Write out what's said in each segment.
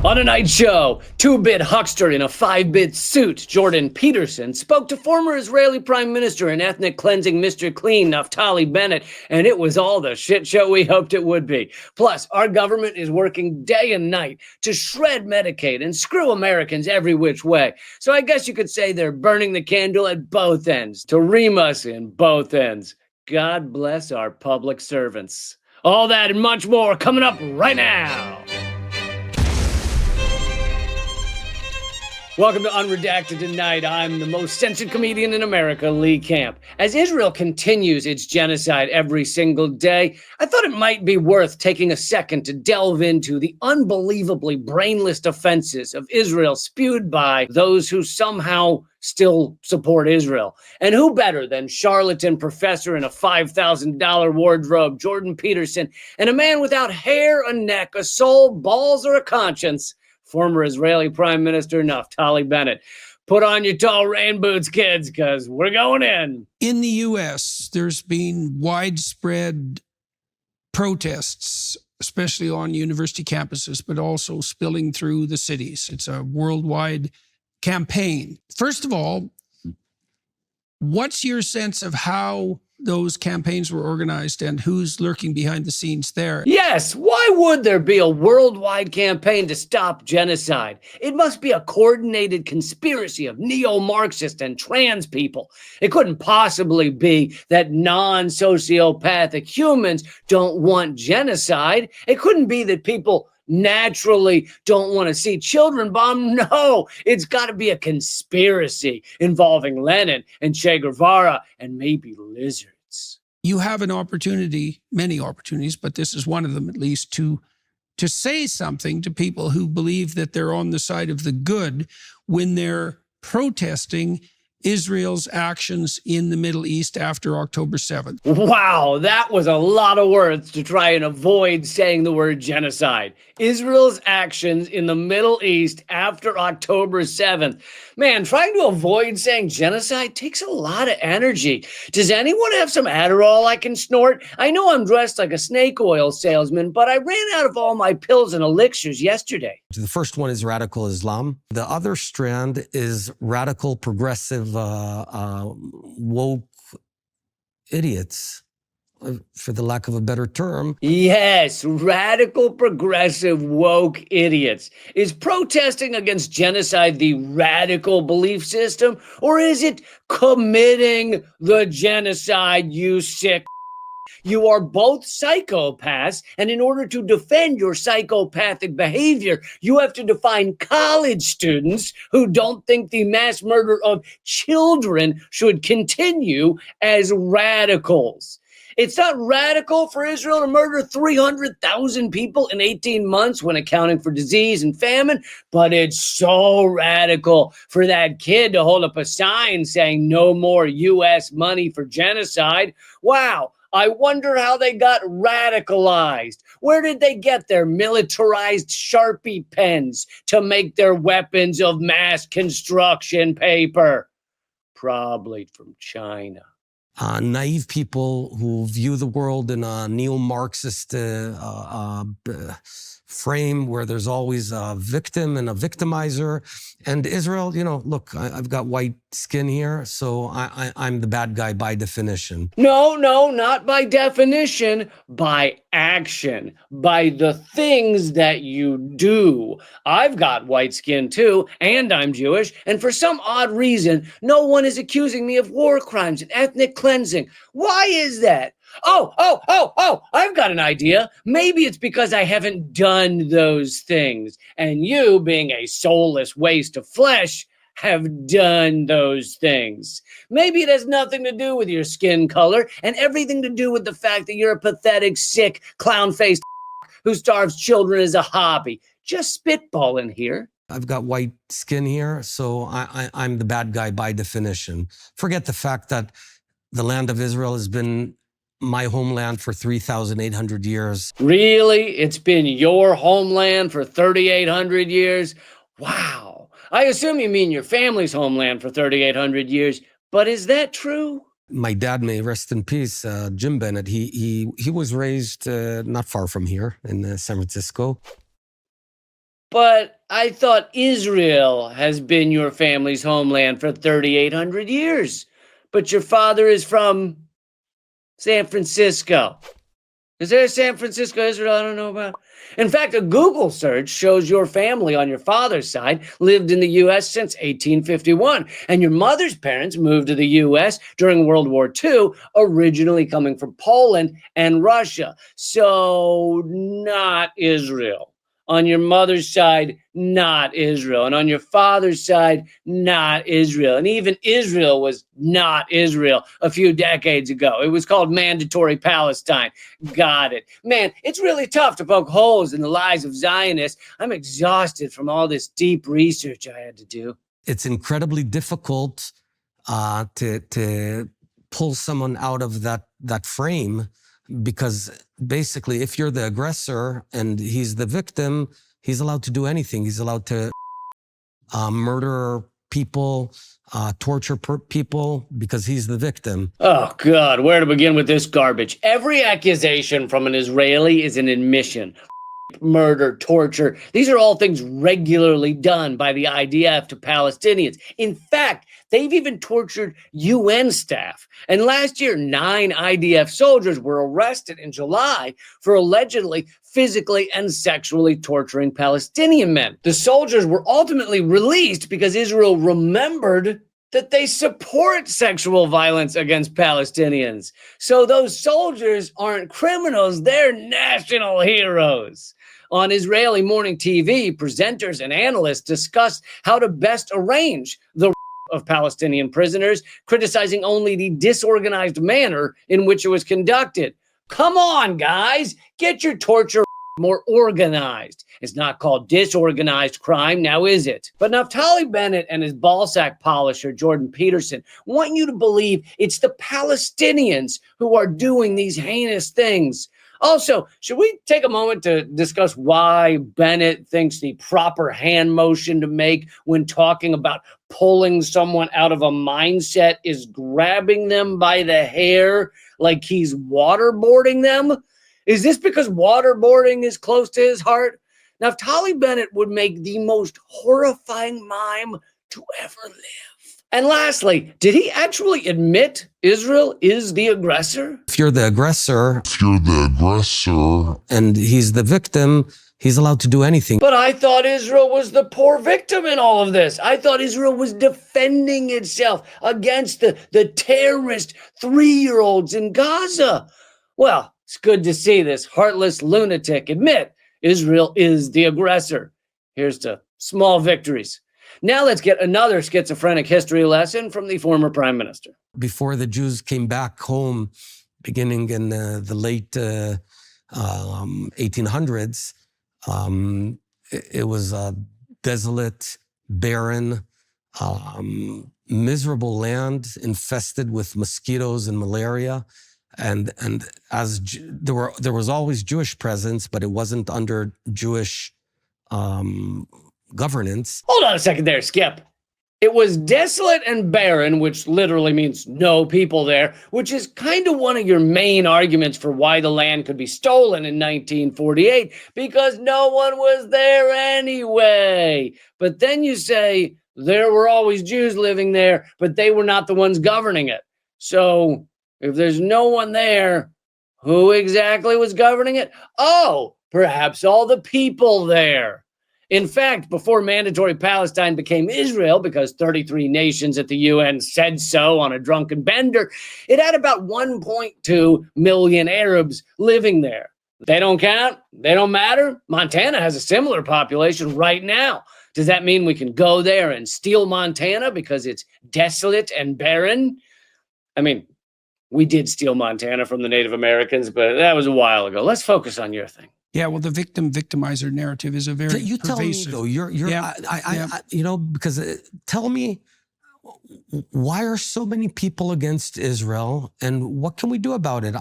On a night show, 2-bit huckster in a 5-bit suit, Jordan Peterson, spoke to former Israeli Prime Minister and ethnic cleansing Mr. Clean, Naftali Bennett, and it was all the shit show we hoped it would be. Plus, our government is working day and night to shred Medicaid and screw Americans every which way. So I guess you could say they're burning the candle at both ends, to ream us in both ends. God bless our public servants. All that and much more coming up right now. Welcome to Unredacted Tonight. I'm the most censored comedian in America, Lee Camp. As Israel continues its genocide every single day, I thought it might be worth taking a second to delve into the unbelievably brainless offenses of Israel spewed by those who somehow still support Israel. And who better than charlatan professor in a $5,000 wardrobe, Jordan Peterson, and a man without hair, a neck, a soul, balls, or a conscience, former Israeli Prime Minister Naftali Bennett. Put on your tall rain boots, kids, because we're going in. In the U.S., there's been widespread protests, especially on university campuses, but also spilling through the cities. It's a worldwide campaign. First of all, what's your sense of how those campaigns were organized and who's lurking behind the scenes there? Yes, why would there be a worldwide campaign to stop genocide? It must be a coordinated conspiracy of neo-Marxist and trans people. It couldn't possibly be that non-sociopathic humans don't want genocide. It couldn't be that people naturally don't want to see children bombed. No, it's got to be a conspiracy involving Lenin and Che Guevara and maybe lizards. You have an opportunity, many opportunities, but this is one of them at least, to say something to people who believe that they're on the side of the good when they're protesting Israel's actions in the Middle East after October 7th. Wow, that was a lot of words to try and avoid saying the word genocide. Israel's actions in the Middle East after October 7th. Man, trying to avoid saying genocide takes a lot of energy. Does anyone have some Adderall I can snort? I know I'm dressed like a snake oil salesman, but I ran out of all my pills and elixirs yesterday. The first one is radical Islam. The other strand is radical progressive woke idiots, for the lack of a better term. Yes, radical progressive woke idiots. Is protesting against genocide the radical belief system, or is it committing the genocide, you sick? You are both psychopaths, and in order to defend your psychopathic behavior, you have to define college students who don't think the mass murder of children should continue as radicals. It's not radical for Israel to murder 300,000 people in 18 months when accounting for disease and famine, but it's so radical for that kid to hold up a sign saying no more U.S. money for genocide. Wow. I wonder how they got radicalized. Where did they get their militarized Sharpie pens to make their weapons of mass construction paper? Probably from China. Naive people who view the world in a neo-Marxist frame where there's always a victim and a victimizer. And Israel, look, I've got white skin here, so I'm the bad guy by definition. No, not by definition, by action, by the things that you do. I've got white skin too, and I'm Jewish, and for some odd reason, no one is accusing me of war crimes and ethnic cleansing. Why is that? Oh, I've got an idea. Maybe it's because I haven't done those things, and you, being a soulless waste of flesh, have done those things. Maybe it has nothing to do with your skin color and everything to do with the fact that you're a pathetic, sick, clown-faced who starves children as a hobby. Just spitballing here. I've got white skin here, so I'm the bad guy by definition. Forget the fact that the land of Israel has been my homeland for 3,800 years. Really? It's been your homeland for 3,800 years? Wow. I assume you mean your family's homeland for 3,800 years, but is that true? My dad, may rest in peace, Jim Bennett, he was raised not far from here in San Francisco. But I thought Israel has been your family's homeland for 3,800 years. But your father is from San Francisco. Is there a San Francisco, Israel I don't know about? In fact, a Google search shows your family on your father's side lived in the U.S. since 1851, and your mother's parents moved to the U.S. during World War II, originally coming from Poland and Russia. So, not Israel. On your mother's side, not Israel. And on your father's side, not Israel. And even Israel was not Israel a few decades ago. It was called Mandatory Palestine. Got it. Man, it's really tough to poke holes in the lies of Zionists. I'm exhausted from all this deep research I had to do. It's incredibly difficult to pull someone out of that frame, because basically, if you're the aggressor and he's the victim, he's allowed to do anything. He's allowed to murder people, torture people, because he's the victim. Oh, God, where to begin with this garbage? Every accusation from an Israeli is an admission. Murder, torture, these are all things regularly done by the IDF to Palestinians. In fact, they've even tortured UN staff. And last year, 9 IDF soldiers were arrested in July for allegedly physically and sexually torturing Palestinian men. The soldiers were ultimately released because Israel remembered that they support sexual violence against Palestinians. So those soldiers aren't criminals, they're national heroes. On Israeli morning TV, presenters and analysts discuss how to best arrange the of Palestinian prisoners, criticizing only the disorganized manner in which it was conducted. Come on, guys, get your torture more organized. It's not called disorganized crime, now is it? But Naftali Bennett and his ballsack polisher, Jordan Peterson, want you to believe it's the Palestinians who are doing these heinous things. Also, should we take a moment to discuss why Bennett thinks the proper hand motion to make when talking about pulling someone out of a mindset is grabbing them by the hair like he's waterboarding them? Is this because waterboarding is close to his heart? Naftali Bennett would make the most horrifying mime to ever live. And lastly, did he actually admit Israel is the aggressor? If you're the aggressor, and he's the victim, he's allowed to do anything. But I thought Israel was the poor victim in all of this. I thought Israel was defending itself against the terrorist 3-year-olds in Gaza. Well, it's good to see this heartless lunatic admit Israel is the aggressor. Here's to small victories. Now let's get another schizophrenic history lesson from the former prime minister. Before the Jews came back home, beginning in the late 1800s, it was a desolate, barren, miserable land infested with mosquitoes and malaria. And as there was always Jewish presence, but it wasn't under Jewish governance. Hold on a second there, Skip. It was desolate and barren, which literally means no people there, which is kind of one of your main arguments for why the land could be stolen in 1948, because no one was there anyway. But then you say there were always Jews living there, but they were not the ones governing it. So if there's no one there, who exactly was governing it? Oh, perhaps all the people there. In fact, before mandatory Palestine became Israel, because 33 nations at the UN said so on a drunken bender, it had about 1.2 million Arabs living there. They don't count? They don't matter? Montana has a similar population right now. Does that mean we can go there and steal Montana because it's desolate and barren? I mean, we did steal Montana from the Native Americans, but that was a while ago. Let's focus on your thing. Yeah, well, the victim-victimizer narrative is a very you pervasive. Tell me though, because tell me, why are so many people against Israel, and what can we do about it?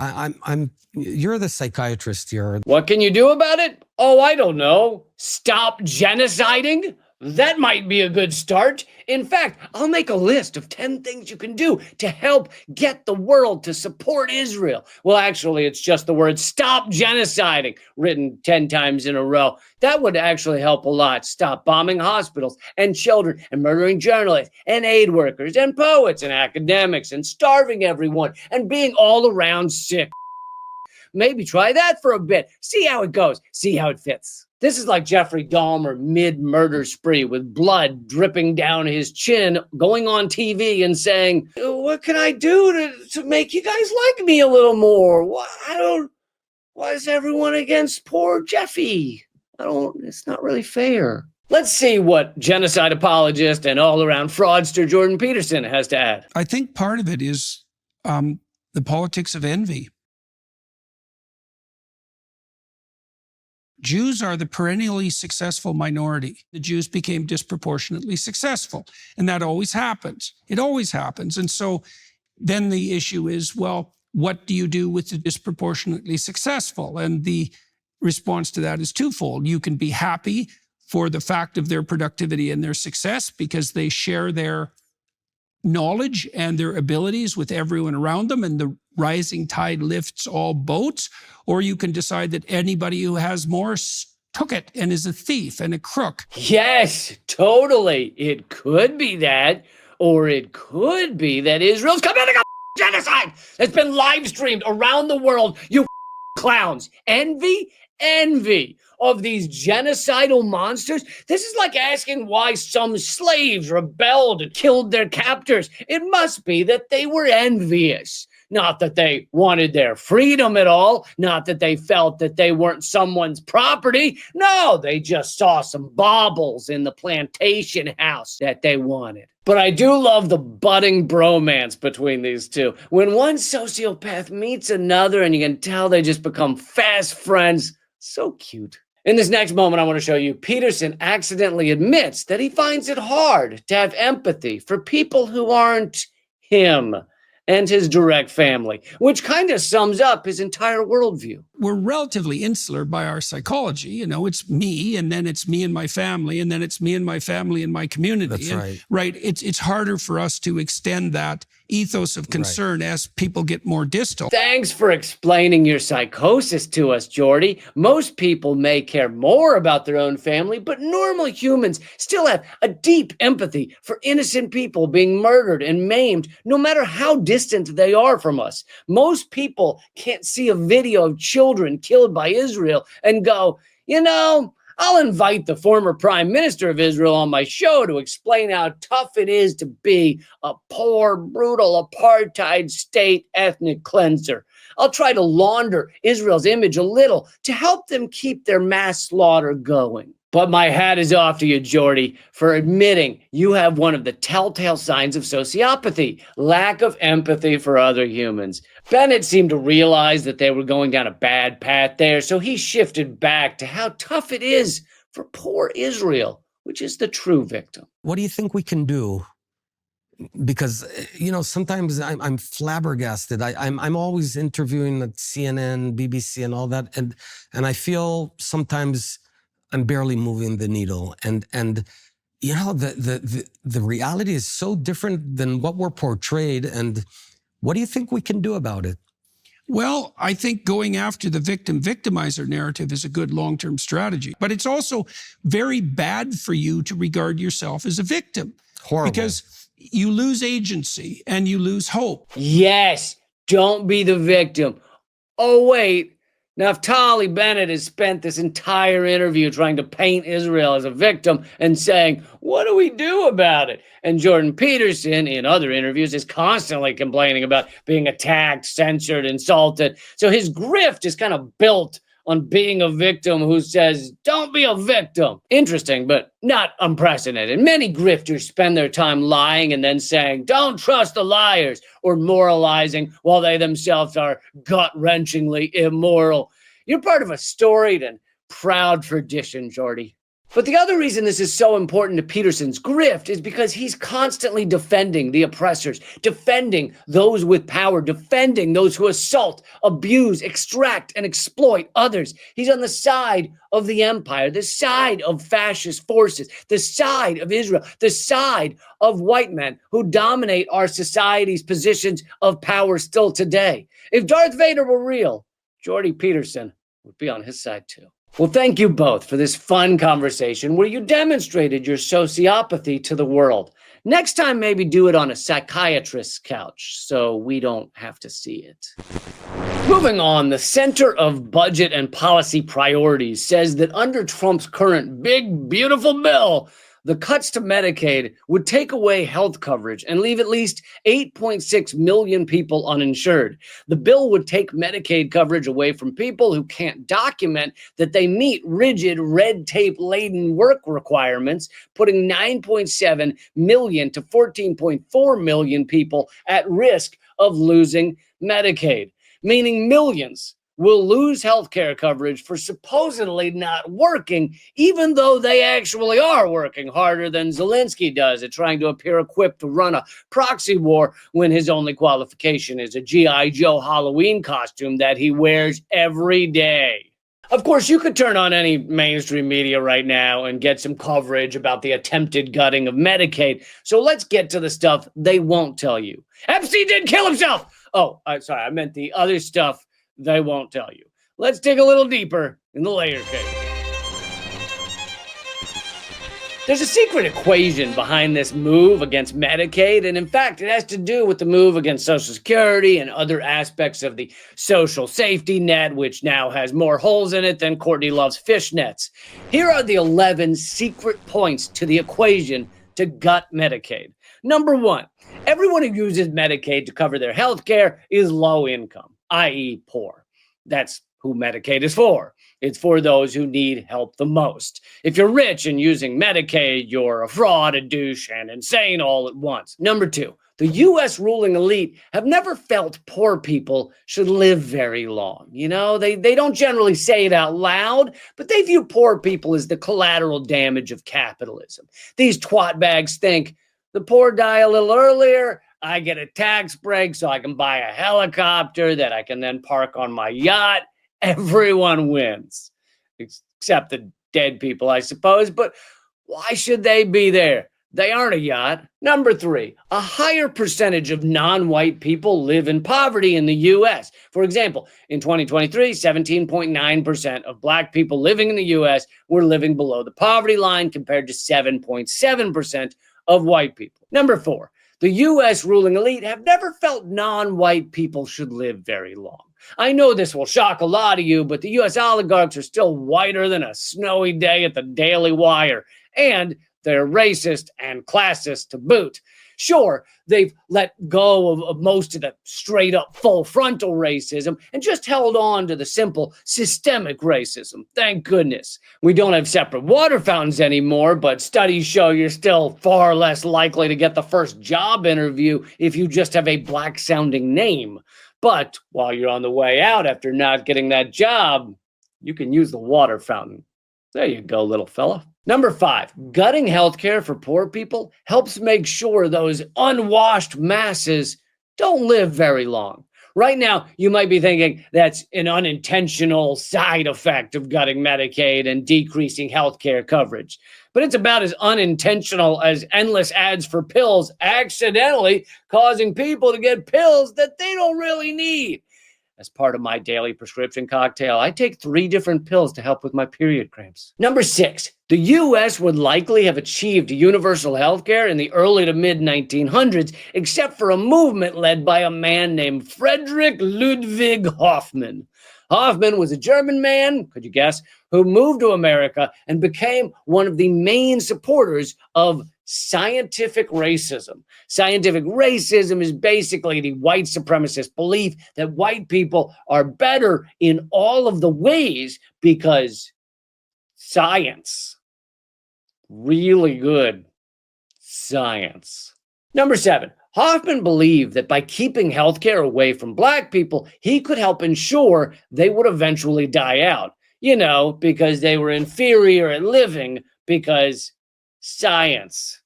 You're the psychiatrist here. What can you do about it? Oh, I don't know. Stop genociding? That might be a good start. In fact, I'll make a list of 10 things you can do to help get the world to support Israel. Well, actually, it's just the word stop genociding written 10 times in a row. That would actually help a lot. Stop bombing hospitals and children and murdering journalists and aid workers and poets and academics and starving everyone and being all around sick. Maybe try that for a bit. See how it goes. See how it fits. This is like Jeffrey Dahmer mid-murder spree with blood dripping down his chin, going on TV and saying, what can I do to make you guys like me a little more? Why is everyone against poor Jeffy? It's not really fair. Let's see what genocide apologist and all-around fraudster Jordan Peterson has to add. I think part of it is the politics of envy. Jews are the perennially successful minority. The Jews became disproportionately successful, and that always happens. It always happens. And so then the issue is, well, what do you do with the disproportionately successful? And the response to that is twofold. You can be happy for the fact of their productivity and their success because they share their knowledge and their abilities with everyone around them, and the rising tide lifts all boats. Or you can decide that anybody who has more took it and is a thief and a crook. Yes, totally. It could be that, or it could be that Israel's committing a genocide that's been live streamed around the world. You clowns. Envy of these genocidal monsters. This is like asking why some slaves rebelled and killed their captors. It must be that they were envious. Not that they wanted their freedom at all. Not that they felt that they weren't someone's property. No, they just saw some baubles in the plantation house that they wanted. But I do love the budding bromance between these two. When one sociopath meets another and you can tell they just become fast friends. So cute. In this next moment, I want to show you Peterson accidentally admits that he finds it hard to have empathy for people who aren't him and his direct family, which kind of sums up his entire worldview. We're relatively insular by our psychology. You know, it's me, and then it's me and my family, and then it's me and my family and my community. That's and, right. Right. It's harder for us to extend that ethos of concern as people get more distal. Thanks for explaining your psychosis to us, Jordy. Most people may care more about their own family, but normal humans still have a deep empathy for innocent people being murdered and maimed, no matter how distant they are from us. Most people can't see a video of children killed by Israel and go, you know, I'll invite the former prime minister of Israel on my show to explain how tough it is to be a poor, brutal, apartheid state ethnic cleanser. I'll try to launder Israel's image a little to help them keep their mass slaughter going. But my hat is off to you, Jordy, for admitting you have one of the telltale signs of sociopathy, lack of empathy for other humans. Bennett seemed to realize that they were going down a bad path there, so he shifted back to how tough it is for poor Israel, which is the true victim. What do you think we can do? Because, you know, sometimes I'm flabbergasted. I'm always interviewing at CNN, BBC, and all that, and I feel sometimes I'm barely moving the needle. And you know, the reality is so different than what we're portrayed. And what do you think we can do about it? Well, I think going after the victim-victimizer narrative is a good long-term strategy. But it's also very bad for you to regard yourself as a victim. Horrible. Because you lose agency and you lose hope. Yes, don't be the victim. Oh, wait. Naftali Bennett has spent this entire interview trying to paint Israel as a victim and saying, what do we do about it? And Jordan Peterson, in other interviews, is constantly complaining about being attacked, censored, insulted. So his grift is kind of built on being a victim who says, don't be a victim. Interesting, but not unprecedented. Many grifters spend their time lying and then saying, don't trust the liars, or moralizing while they themselves are gut-wrenchingly immoral. You're part of a storied and proud tradition, Jordy. But the other reason this is so important to Peterson's grift is because he's constantly defending the oppressors, defending those with power, defending those who assault, abuse, extract, and exploit others. He's on the side of the empire, the side of fascist forces, the side of Israel, the side of white men who dominate our society's positions of power still today. If Darth Vader were real, Jordan Peterson would be on his side too. Well, thank you both for this fun conversation where you demonstrated your sociopathy to the world. Next time, maybe do it on a psychiatrist's couch so we don't have to see it. Moving on, the Center of Budget and Policy Priorities says that under Trump's current big, beautiful bill, the cuts to Medicaid would take away health coverage and leave at least 8.6 million people uninsured. The bill would take Medicaid coverage away from people who can't document that they meet rigid, red tape-laden work requirements, putting 9.7 million to 14.4 million people at risk of losing Medicaid, meaning millions will lose health care coverage for supposedly not working, even though they actually are working harder than Zelensky does at trying to appear equipped to run a proxy war when his only qualification is a G.I. Joe Halloween costume that he wears every day. Of course, you could turn on any mainstream media right now and get some coverage about the attempted gutting of Medicaid. So let's get to the stuff they won't tell you. Epstein didn't kill himself! Oh, sorry, I meant the other stuff they won't tell you. Let's dig a little deeper in the layer cake. There's a secret equation behind this move against Medicaid, and in fact, it has to do with the move against Social Security and other aspects of the social safety net, which now has more holes in it than Courtney Love's fishnets. Here are the 11 secret points to the equation to gut Medicaid. Number one, everyone who uses Medicaid to cover their health care is low income, i.e. poor. That's who Medicaid is for. It's for those who need help the most. If you're rich and using Medicaid, you're a fraud, a douche, and insane all at once. Number two, the U.S. ruling elite have never felt poor people should live very long. You know, they don't generally say it out loud, but they view poor people as the collateral damage of capitalism. These twat bags think the poor die a little earlier, I get a tax break so I can buy a helicopter that I can then park on my yacht. Everyone wins, except the dead people, I suppose. But why should they be there? They aren't a yacht. Number three, a higher percentage of non-white people live in poverty in the U.S. For example, in 2023, 17.9% of black people living in the U.S. were living below the poverty line compared to 7.7% of white people. Number four, the U.S. ruling elite have never felt non-white people should live very long. I know this will shock a lot of you, but the U.S. oligarchs are still whiter than a snowy day at the Daily Wire, and they're racist and classist to boot. Sure, they've let go of most of the straight-up full frontal racism and just held on to the simple systemic racism. Thank goodness. We don't have separate water fountains anymore, but studies show you're still far less likely to get the first job interview if you just have a black-sounding name. But while you're on the way out after not getting that job, you can use the water fountain. There you go, little fella. Number five, gutting healthcare for poor people helps make sure those unwashed masses don't live very long. Right now, you might be thinking that's an unintentional side effect of gutting Medicaid and decreasing healthcare coverage. But it's about as unintentional as endless ads for pills accidentally causing people to get pills that they don't really need. As part of my daily prescription cocktail, I take 3 different pills to help with my period cramps. Number 6, the U.S. would likely have achieved universal health care in the early to mid-1900s, except for a movement led by a man named Friedrich Ludwig Hoffmann. Hoffmann was a German man, could you guess, who moved to America and became one of the main supporters of scientific racism. Scientific racism is basically the white supremacist belief that white people are better in all of the ways because science. Really good science. Number 7, Hoffman believed that by keeping healthcare away from black people, he could help ensure they would eventually die out. You know, because they were inferior at living, because science.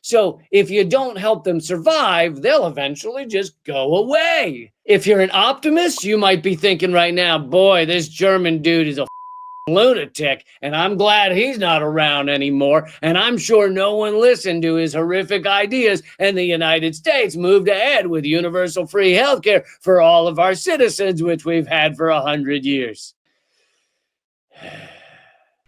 So if you don't help them survive, they'll eventually just go away. If you're an optimist, you might be thinking right now, boy, this German dude is a lunatic, and I'm glad he's not around anymore, and I'm sure no one listened to his horrific ideas, and the United States moved ahead with universal free healthcare for all of our citizens, which we've had for 100 years.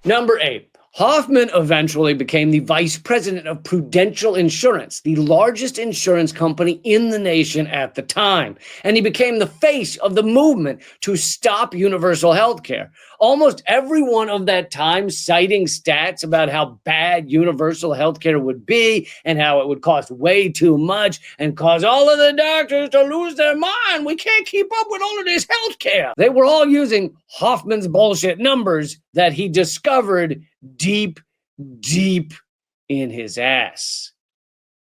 Number 8. Hoffman eventually became the vice president of Prudential Insurance, the largest insurance company in the nation at the time. And he became the face of the movement to stop universal health care. Almost everyone of that time citing stats about how bad universal health care would be and how it would cost way too much and cause all of the doctors to lose their mind. We can't keep up with all of this health care. They were all using Hoffman's bullshit numbers that he discovered deep in his ass.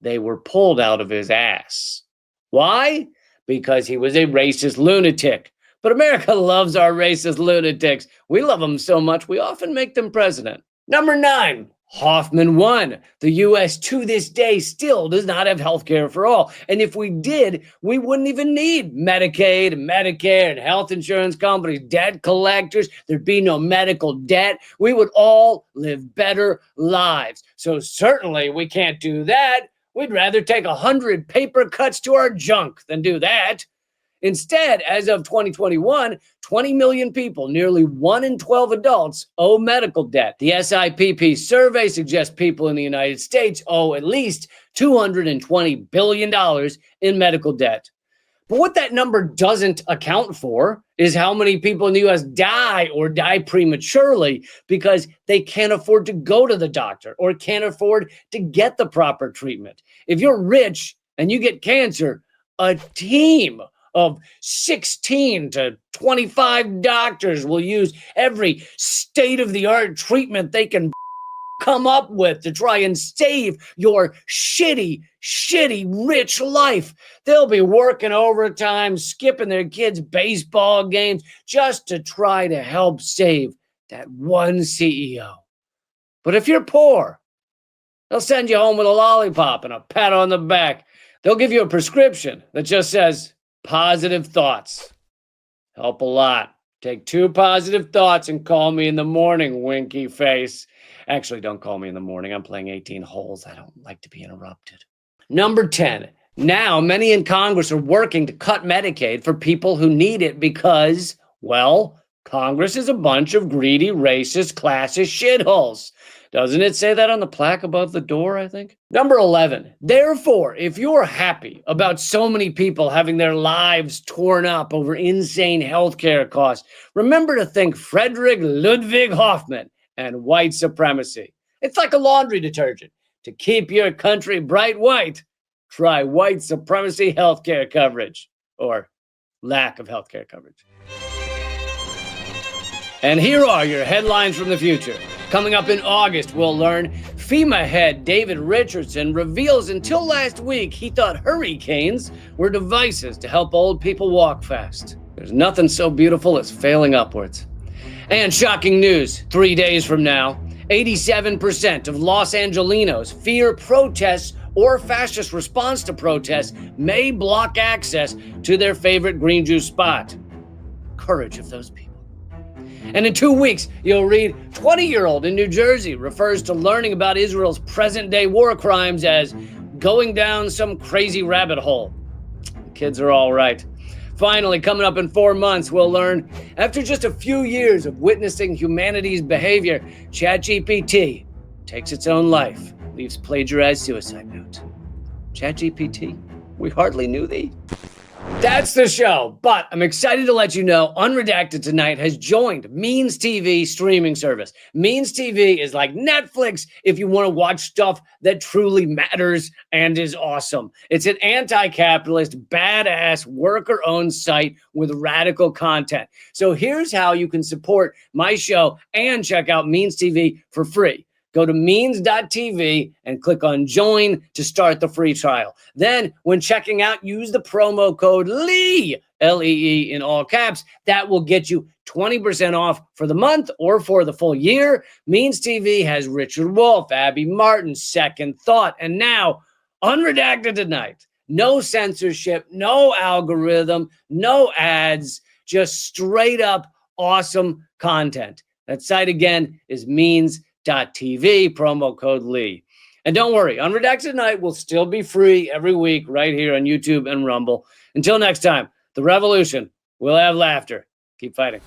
They were pulled out of his ass. Why? Because he was a racist lunatic. But America loves our racist lunatics. We love them so much, we often make them president. Number 9. Hoffman won. The U.S. to this day still does not have health care for all. And if we did, we wouldn't even need Medicaid and Medicare and health insurance companies, debt collectors. There'd be no medical debt. We would all live better lives. So certainly we can't do that. We'd rather take 100 paper cuts to our junk than do that. Instead, as of 2021, 20 million people, nearly 1 in 12 adults, owe medical debt. The SIPP survey suggests people in the United States owe at least $220 billion in medical debt. But what that number doesn't account for is how many people in the U.S. die or die prematurely because they can't afford to go to the doctor or can't afford to get the proper treatment. If you're rich and you get cancer, a team of 16 to 25 doctors will use every state-of-the-art treatment they can come up with to try and save your shitty rich life. They'll be working overtime, skipping their kids' baseball games just to try to help save that one CEO. But if you're poor, they'll send you home with a lollipop and a pat on the back. They'll give you a prescription that just says, positive thoughts. Help a lot. Take 2 positive thoughts and call me in the morning, winky face. Actually, don't call me in the morning. I'm playing 18 holes. I don't like to be interrupted. Number 10. Now, many in Congress are working to cut Medicaid for people who need it because, well, Congress is a bunch of greedy, racist, classist shitholes. Doesn't it say that on the plaque above the door, I think? Number 11. Therefore, if you're happy about so many people having their lives torn up over insane healthcare costs, remember to think Frederick Ludwig Hoffman and white supremacy. It's like a laundry detergent. To keep your country bright white, try white supremacy healthcare coverage, or lack of healthcare coverage. And here are your headlines from the future. Coming up in August, we'll learn FEMA head David Richardson reveals until last week he thought hurricanes were devices to help old people walk fast. There's nothing so beautiful as failing upwards. And shocking news, 3 days from now, 87% of Los Angelenos fear protests or fascist response to protests may block access to their favorite green juice spot. Courage of those people. And in 2 weeks, you'll read 20-year-old in New Jersey refers to learning about Israel's present-day war crimes as going down some crazy rabbit hole. The kids are all right. Finally, coming up in 4 months, we'll learn, after just a few years of witnessing humanity's behavior, ChatGPT takes its own life, leaves plagiarized suicide note. ChatGPT, we hardly knew thee. That's the show, but I'm excited to let you know Unredacted Tonight has joined Means TV streaming service. Means TV is like Netflix if you want to watch stuff that truly matters and is awesome. It's an anti-capitalist, badass, worker-owned site with radical content. So here's how you can support my show and check out Means TV for free. Go to means.tv and click on join to start the free trial. Then, when checking out, use the promo code LEE, Lee in all caps. That will get you 20% off for the month or for the full year. Means TV has Richard Wolff, Abby Martin, Second Thought, and now Unredacted Tonight. No censorship, no algorithm, no ads, just straight up awesome content. That site again is means.tv, promo code Lee. And don't worry, Unredacted Tonight will still be free every week right here on YouTube and Rumble. Until next time, the revolution will have laughter. Keep fighting.